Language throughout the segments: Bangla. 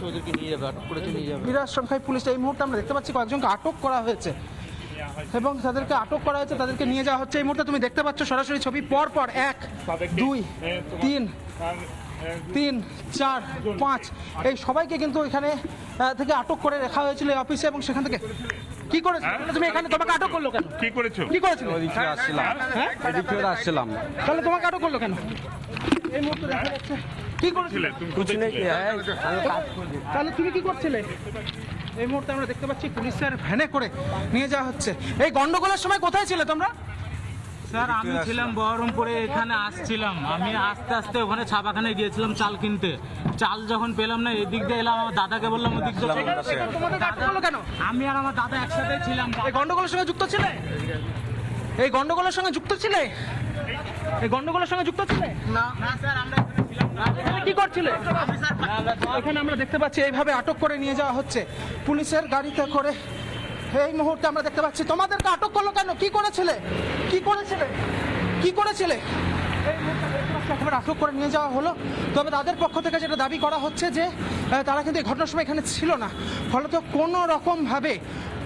ওদেরকে নিয়ে যাবে, আটক করেছে নিয়ে যাবে। বিরাট সংখ্যায় পুলিশ এই মুহূর্তে আমরা দেখতে পাচ্ছি কয়েকজনকে আটক করা হয়েছে এবং তাদেরকে আটক করা হয়েছে, তাদেরকে নিয়ে যাওয়া হচ্ছে। এই মুহূর্তে তুমি দেখতে পাচ্ছ সরাসরি ছবি, পর পর 1 2 3 3 4 5 এই সবাইকে কিন্তু এখানে থেকে আটক করে রাখা হয়েছিল এই অফিসে। এবং সেখান থেকে কি করেছো তুমি এখানে? তোমাকে আটক করলো কেন? কি করেছো? কি করেছো? ওদিক থেকে আসছিলাম, এদিক থেকে আসছিলাম। তাহলে তোমাকে আটক করলো কেন? এই মুহূর্তে দেখা যাচ্ছে কি করেছিলে? কিছু নেই, আমি কাজ করি। তাহলে তুমি কি করছিলে? এই মুহূর্তে আমরা দেখতে পাচ্ছি পুলিশের ভ্যানে করে নিয়ে যাওয়া হচ্ছে। এই গন্ডগোলের সময় কোথায় ছিলে তোমরা? স্যার আমি ছিলাম বহরমপুরে, এখানে আসছিলাম। আমি আস্তে আস্তে ওখানে ছাপাখানে গিয়েছিলাম চাল কিনতে। চাল যখন পেলাম না, এদিক দিয়ে এলাম, আমার দাদাকে বললাম ওদিক দিয়ে। তোমাদের আটক করলো কেন? আমি আর আমার দাদা একসাথে ছিলাম। এই গন্ডগোলের সঙ্গে যুক্ত ছিলে? এই গন্ডগোলের সঙ্গে যুক্ত ছিলে? এই গন্ডগোলের সঙ্গে যুক্ত ছিলে? না স্যার, আমরা এখানে ছিলাম না। এখানে কি করছিলে? এখানে আমরা দেখতে পাচ্ছি এইভাবে আটক করে নিয়ে যাওয়া হচ্ছে পুলিশের গাড়িতে করে। এই মুহূর্তে আমরা দেখতে পাচ্ছি। তোমাদেরকে আটক করলো কেন? কি করেছিলে? কি করেছিলে? কি করেছিলে? এই মুহূর্তে দেখতে পাচ্ছি একেবারে আটক করে নিয়ে যাওয়া হলো। তবে তাদের পক্ষ থেকে যেটা দাবি করা হচ্ছে যে তারা কিন্তু এই ঘটনার সময় এখানে ছিল না, ফলত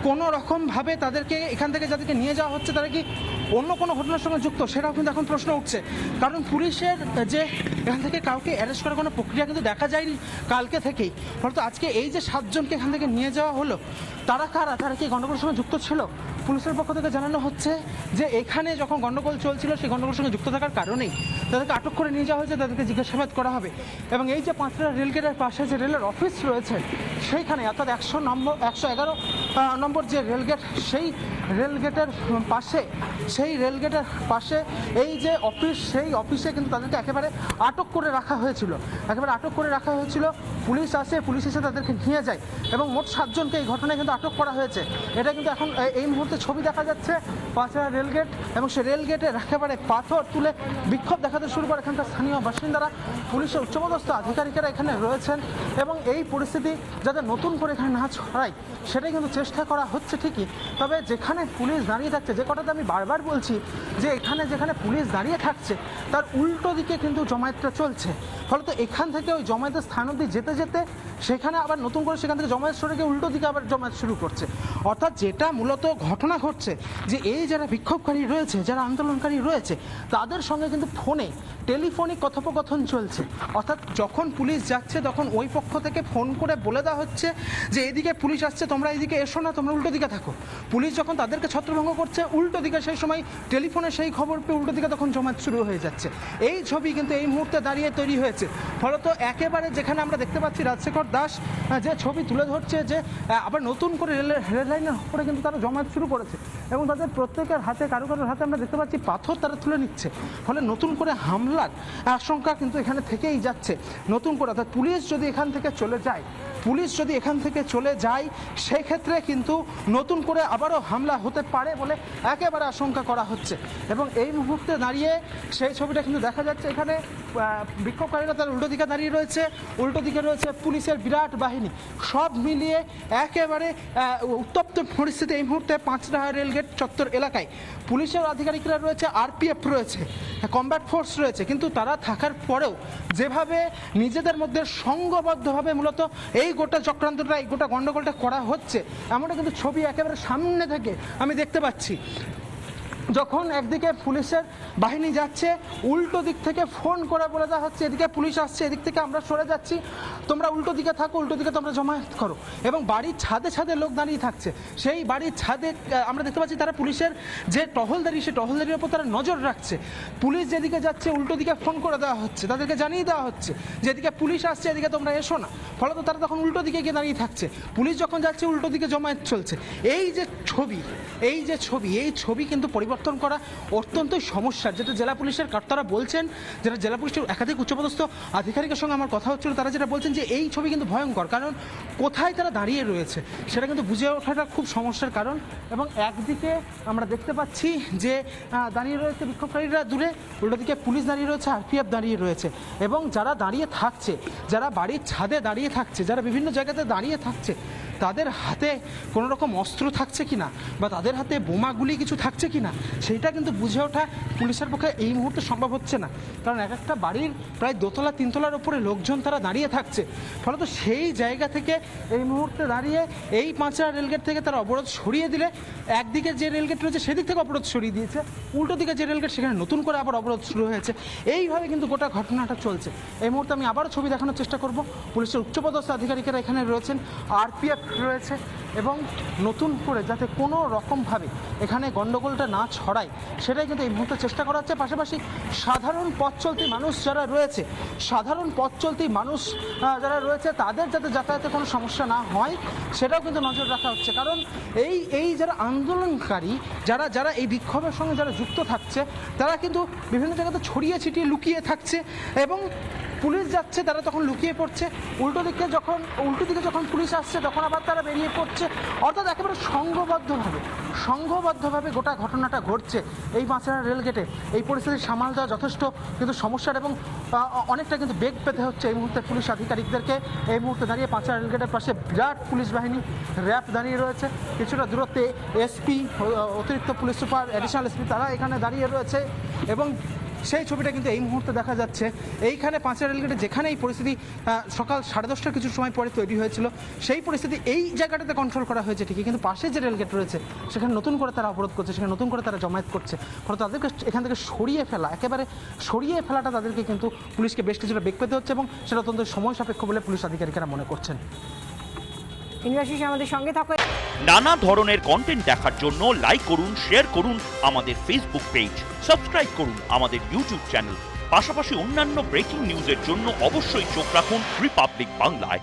কোনো রকমভাবে তাদেরকে এখান থেকে যাদেরকে নিয়ে যাওয়া হচ্ছে তারা কি অন্য কোনো ঘটনার সঙ্গে যুক্ত, সেটাও কিন্তু এখন প্রশ্ন উঠছে। কারণ পুলিশের যে এখান থেকে কাউকে অ্যারেস্ট করার কোনো প্রক্রিয়া কিন্তু দেখা যায়নি কালকে থেকেই, ফলত আজকে এই যে 7 জনকে এখান থেকে নিয়ে যাওয়া হলো, তারা কারা? তারা কি গণ্ডগোলের সঙ্গে যুক্ত ছিল? পুলিশের পক্ষ থেকে জানানো হচ্ছে যে এখানে যখন গণ্ডগোল চলছিল সেই গণ্ডগোলের সঙ্গে যুক্ত থাকার কারণেই তাদেরকে আটক করে নিয়ে যাওয়া হয়েছে, তাদেরকে জিজ্ঞাসাবাদ করা হবে। এবং এই যে 5টা রেলগেটের পাশে যে রেলের অফিস রয়েছে সেইখানে, অর্থাৎ 111 নম্বর যে রেলগেট, সেই রেলগেটের পাশে এই যে অফিস, সেই অফিসে কিন্তু তাদেরকে একেবারে আটক করে রাখা হয়েছিল। পুলিশ আসে, পুলিশ এসে তাদেরকে নিয়ে যায় এবং মোট 7 জনকে এই ঘটনায় কিন্তু আটক করা হয়েছে। এটা কিন্তু এখন এই মুহূর্তে ছবি দেখা যাচ্ছে পাঁচড়া রেলগেট, এবং সেই রেলগেটের একেবারে পাথর তুলে বিক্ষোভ দেখাতে শুরু করে এখানকার স্থানীয় বাসিন্দারা। পুলিশের উচ্চপদস্থ আধিকারিকেরা এখানে রয়েছেন এবং এই পরিস্থিতি যাতে নতুন করে এখানে না ছড়ায় সেটাই কিন্তু চেষ্টা করা হচ্ছে ঠিকই। তবে যেখানে পুলিশ দাঁড়িয়ে থাকছে, যে কথাটা আমি বারবার বলছি, যে যেখানে পুলিশ দাঁড়িয়ে থাকছে তার উল্টো দিকে কিন্তু জমায়েতটা চলছে। ফলত এখান থেকে ওই জমায়েতের স্থান অবধি যেতে যেতে সেখানে আবার নতুন করে সেখান থেকে জমায়েত সরে গিয়ে উল্টো দিকে আবার জমায়েত শুরু করছে। অর্থাৎ যেটা মূলত ঘটনা ঘটছে যে এই যারা বিক্ষোভকারী রয়েছে, যারা আন্দোলনকারী রয়েছে, তাদের সঙ্গে কিন্তু টেলিফোনিক কথোপকথন চলছে। অর্থাৎ যখন পুলিশ যাচ্ছে তখন ওই পক্ষ থেকে ফোন করে বলে দেওয়া হচ্ছে যে এদিকে পুলিশ আসছে, তোমরা এইদিকে এসো না, তোমরা উল্টো দিকে থাকো। পুলিশ যখন তাদেরকে ছত্রভঙ্গ করছে, উল্টো দিকে সেই সময় টেলিফোনে সেই খবর পেয়ে উল্টো দিকে তখন জমায়েত শুরু হয়ে যাচ্ছে। এই ছবি কিন্তু এই মুহূর্তে দাঁড়িয়ে তৈরি হয়েছে। ফলত একেবারে যেখানে আমরা দেখতে পাচ্ছি রাজশেখর দাস যে ছবি তুলে ধরছে যে আবার নতুন করে রেল লাইনের উপরে কিন্তু তারা জমায়েত শুরু করেছে এবং তাদের প্রত্যেকের হাতে, কারো হাতে আমরা দেখতে পাচ্ছি পাথর তারা তুলে নিচ্ছে। ফলে নতুন করে হামলার আশঙ্কা কিন্তু এখানে থেকেই যাচ্ছে নতুন করে। অর্থাৎ পুলিশ যদি এখান থেকে চলে যায় সেই ক্ষেত্রে কিন্তু নতুন করে আবারও হামলা হতে পারে বলে একেবারে আশঙ্কা করা হচ্ছে। এবং এই মুহূর্তে দাঁড়িয়ে সেই ছবিটা কিন্তু দেখা যাচ্ছে। এখানে বিক্ষোভকারীরা তার উল্টো দিকে দাঁড়িয়ে রয়েছে, উল্টো দিকে রয়েছে পুলিশের বিরাট বাহিনী। সব মিলিয়ে একেবারে উত্তপ্ত পরিস্থিতি এই মুহূর্তে পাঁচড়া রেলগেট চত্বর এলাকায়। পুলিশের আধিকারিকরা রয়েছে, আরপিএফ রয়েছে, কমব্যাট ফোর্স রয়েছে, কিন্তু তারা থাকার পরেও যেভাবে নিজেদের মধ্যে সংঘবদ্ধভাবে মূলত এই গোটা চক্রান্তটা, এই গোটা গণ্ডগোলটা করা হচ্ছে, এমনটা কিন্তু ছবি একেবারে সামনে থেকে আমি দেখতে পাচ্ছি। যখন একদিকে পুলিশের বাহিনী যাচ্ছে, উল্টো দিক থেকে ফোন করে বলে দেওয়া হচ্ছে এদিকে পুলিশ আসছে, এদিক থেকে আমরা সরে যাচ্ছি, তোমরা উল্টো দিকে থাকো, উল্টো দিকে তোমরা জমায়েত করো। এবং বাড়ির ছাদে লোক দাঁড়িয়ে থাকছে। সেই বাড়ির ছাদে আমরা দেখতে পাচ্ছি তারা পুলিশের যে টহলদারি, সেই টহলদারির ওপর তারা নজর রাখছে। পুলিশ যেদিকে যাচ্ছে উল্টো দিকে ফোন করে দেওয়া হচ্ছে, তাদেরকে জানিয়ে দেওয়া হচ্ছে যে এদিকে পুলিশ আসছে, এদিকে তোমরা এসো না। ফলত তারা তখন উল্টো দিকে গিয়ে দাঁড়িয়ে থাকছে। পুলিশ যখন যাচ্ছে উল্টো দিকে জমায়েত চলছে। এই ছবি কিন্তু পরিবর্তন করা অত্যন্তই সমস্যার, যেটা জেলা পুলিশের কর্তারা বলছেন, যেটা জেলা পুলিশের একাধিক উচ্চপদস্থ আধিকারিকের সঙ্গে আমার কথা হচ্ছিল, তারা যেটা বলছেন যে এই ছবি কিন্তু ভয়ঙ্কর। কারণ কোথায় তারা দাঁড়িয়ে রয়েছে সেটা কিন্তু বুঝে ওঠাটা খুব সমস্যার কারণ। এবং একদিকে আমরা দেখতে পাচ্ছি যে দাঁড়িয়ে রয়েছে বিক্ষোভকারীরা দূরে, উল্টো দিকে পুলিশ দাঁড়িয়ে রয়েছে, আরপিএফ দাঁড়িয়ে রয়েছে। এবং যারা দাঁড়িয়ে থাকছে, যারা বাড়ির ছাদে দাঁড়িয়ে থাকছে, যারা বিভিন্ন জায়গাতে দাঁড়িয়ে থাকছে, তাদের হাতে কোনো রকম অস্ত্র থাকছে কিনা বা তাদের হাতে বোমাগুলি কিছু থাকছে কিনা সেইটা কিন্তু বুঝে ওঠা পুলিশের পক্ষে এই মুহূর্তে সম্ভব হচ্ছে না, কারণ এক একটা বাড়ির প্রায় 2তলা 3তলার ওপরে লোকজন তারা দাঁড়িয়ে থাকছে। ফলত সেই জায়গা থেকে এই মুহূর্তে দাঁড়িয়ে এই পাঁচড়া রেলগেট থেকে তারা অবরোধ সরিয়ে দিলে, একদিকে যে রেলগেট রয়েছে সেদিক থেকে অবরোধ সরিয়ে দিয়েছে, উল্টো দিকে যে রেলগেট সেখানে নতুন করে আবার অবরোধ শুরু হয়েছে। এইভাবে কিন্তু গোটা ঘটনাটা চলছে। এই মুহূর্তে আমি আবারও ছবি দেখানোর চেষ্টা করব। পুলিশের উচ্চপদস্থ আধিকারিকেরা এখানে রয়েছেন, আরপিএফ রয়েছে, এবং নতুন করে যাতে কোনো রকমভাবে এখানে গণ্ডগোলটা না ছড়ায় সেটাই কিন্তু এই মুহূর্তে চেষ্টা করা হচ্ছে। পাশাপাশি সাধারণ পথ চলতি মানুষ যারা রয়েছে, যারা রয়েছে তাদের যাতে যাতায়াতে কোনো সমস্যা না হয় সেটাও কিন্তু নজর রাখা হচ্ছে। কারণ এই যারা আন্দোলনকারী, যারা এই বিক্ষোভের সঙ্গে যারা যুক্ত থাকছে, তারা কিন্তু বিভিন্ন জায়গাতে ছড়িয়ে ছিটিয়ে লুকিয়ে থাকছে, এবং পুলিশ যাচ্ছে তারা তখন লুকিয়ে পড়ছে, উল্টো দিকে যখন পুলিশ আসছে তখন আবার তারা বেরিয়ে পড়ছে। অর্থাৎ একেবারে সংঘবদ্ধভাবে গোটা ঘটনাটা ঘটছে এই পাঁচড়া রেলগেটে। এই পরিস্থিতি সামাল দেওয়া যথেষ্ট কিন্তু সমস্যার, এবং অনেকটা কিন্তু বেগ পেতে হচ্ছে এই মুহূর্তে পুলিশ আধিকারিকদেরকে। এই মুহূর্তে দাঁড়িয়ে পাঁচড়া রেলগেটের পাশে বিরাট পুলিশ বাহিনী, র্যাব দাঁড়িয়ে রয়েছে, কিছুটা দূরত্বে এসপি, অতিরিক্ত পুলিশ সুপার, অ্যাডিশনাল এসপি তারা এখানে দাঁড়িয়ে রয়েছে। এবং সেই ছবিটা কিন্তু এই মুহূর্তে দেখা যাচ্ছে এইখানে পাঁচড়া রেলগেটে, যেখানে এই পরিস্থিতি সকাল 10:30টার কিছু সময় পরে তৈরি হয়েছিল, সেই পরিস্থিতি এই জায়গাটাতে কন্ট্রোল করা হয়েছে ঠিকই, কিন্তু পাশে যে রেলগেট রয়েছে সেখানে নতুন করে তারা অবরোধ করছে, সেখানে নতুন করে তারা জমায়েত করছে। ফলে তাদেরকে এখান থেকে একেবারে সরিয়ে ফেলাটা তাদেরকে কিন্তু পুলিশকে বেশ কিছুটা বেগ পেতে হচ্ছে, এবং সেটা অত্যন্ত সময় সাপেক্ষ বলে পুলিশ আধিকারিকেরা মনে করছেন। ইনভার্সিস আমাদের সঙ্গে থাকো। নানা ধরনের কন্টেন্ট দেখার জন্য লাইক করুন, শেয়ার করুন আমাদের ফেসবুক পেজ, সাবস্ক্রাইব করুন আমাদের ইউটিউব চ্যানেল। পাশাপাশি অন্যান্য ব্রেকিং নিউজের জন্য অবশ্যই চোখ রাখুন রিপাবলিক বাংলায়।